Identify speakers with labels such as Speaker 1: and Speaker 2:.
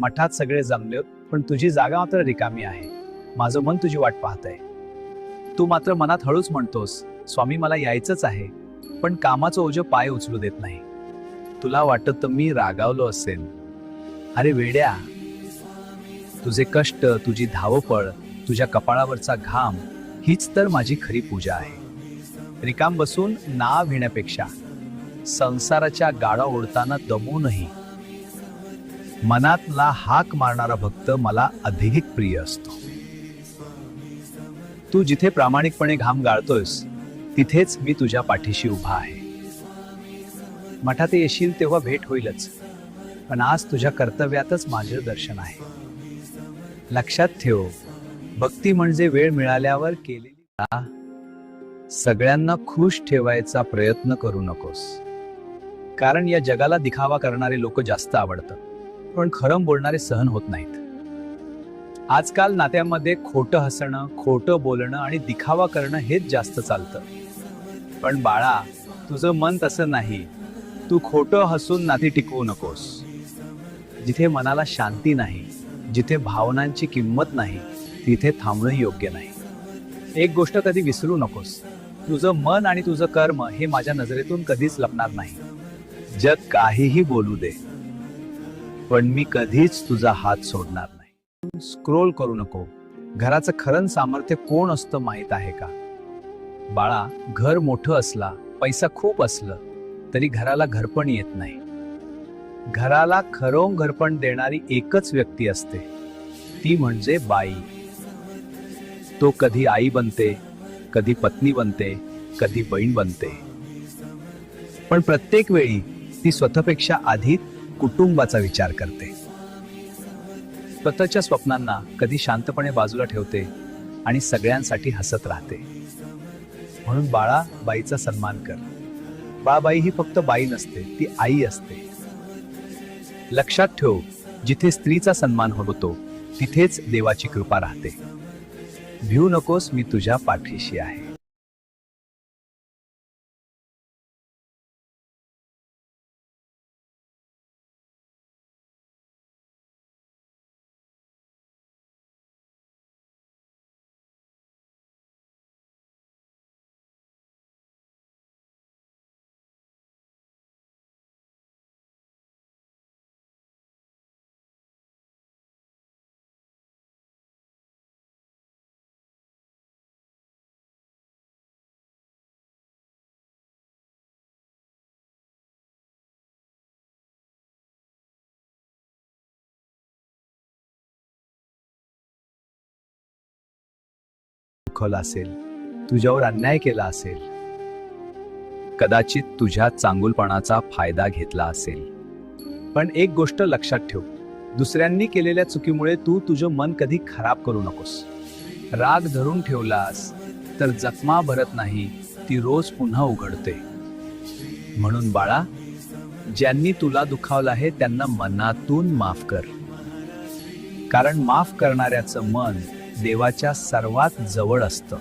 Speaker 1: मठात सगळे जमले पण तुझी जागा मात्र रिकामी आहे. माझं मन तुझी वाट पाहतंय. तू मात्र मनात हळूच म्हणतोस, स्वामी मला यायचंच आहे, पण कामाचं ओझं पाय उचलू देत नाही. तुला वाटत मी रागावलो असेल. अरे वेड्या, तुझे कष्ट, तुझी धावपळ, तुझ्या कपाळावरचा घाम हीच तर माझी खरी पूजा आहे. रिकाम बसून नाव घेण्यापेक्षा संसाराच्या गाडा ओढताना दमूनही मनातला हाक मारणारा भक्त मला अधिक प्रिय असतो. तू जिथे प्रामाणिकपणे घाम गाळतोयस तिथेच मी तुझ्या पाठीशी उभा आहे. मठात येशील तेव्हा भेट होईलच, पण आज तुझ्या कर्तव्यातच माझे दर्शन आहे. लक्षात ठेव, भक्ती म्हणजे वेळ मिळाल्यावर केलेली. सगळ्यांना खुश ठेवायचा प्रयत्न करू नकोस, कारण या जगाला दिखावा करणारे लोक जास्त आवडतात, पण खरं बोलणारे सहन होत नाहीत. आजकाल नात्यामध्ये खोटं हसणं, खोटं बोलणं आणि दिखावा करणं हेच जास्त चालतं. पण बाळा, तुझं मन तसं नाही. तू खोटं हसून नाती टिकवू नकोस. जिथे मनाला शांती नाही, जिथे भावनांची किंमत नाही, तिथे थांबणं योग्य नाही. एक गोष्ट कधी विसरू नकोस, तुझं मन आणि तुझं कर्म हे माझ्या नजरेतून कधीच लपणार नाही. जग काहीही बोलू दे, पण मी कधीच तुझा हात सोडणार नाही. स्क्रोल करू नको. घराचं खरं सामर्थ्य कोण असतं माहित आहे का? बाळा, घर मोठं असला, पैसा खूप असलं तरी घराला घरपण येत नाही. घराला खरों घरपण देणारी एकच व्यक्ती असते, ती म्हणजे बाई. तो कधी आई बनते, कधी पत्नी बनते, कधी बहीण बनते, पण प्रत्येक वेळी ती स्वतःपेक्षा आधी कुटुंबाचा विचार करते. स्वतःच्या स्वप्नांना कधी शांतपणे बाजूला ठेवते आणि सगळ्यांसाठी हसत राहते. म्हणून बाळा, बाईचा सन्मान कर. बाई ही फक्त बाई नसते, ती आई असते. लक्षात ठेव, जिथे स्त्रीचा सन्मान होतो तिथेच देवाची कृपा राहते. भिऊ नकोस, मी तुझ्या पाठीशी आहे. दुखवलं असेल, तुझ्यावर अन्याय केला असेल, कदाचित तुझ्या चांगुलपणाचा फायदा घेतला असेल, पण एक गोष्ट लक्षात ठेव, दुसऱ्यांनी केलेल्या चुकीमुळे तू तुझं मन कधी खराब करू नकोस. राग धरून ठेवलास तर जखमा भरत नाही, ती रोज पुन्हा उघडते. म्हणून बाळा, ज्यांनी तुला दुखावलं आहे त्यांना मनातून माफ कर, कारण माफ करणाऱ्याचं मन देवाच्या सर्वात जवळ असतं.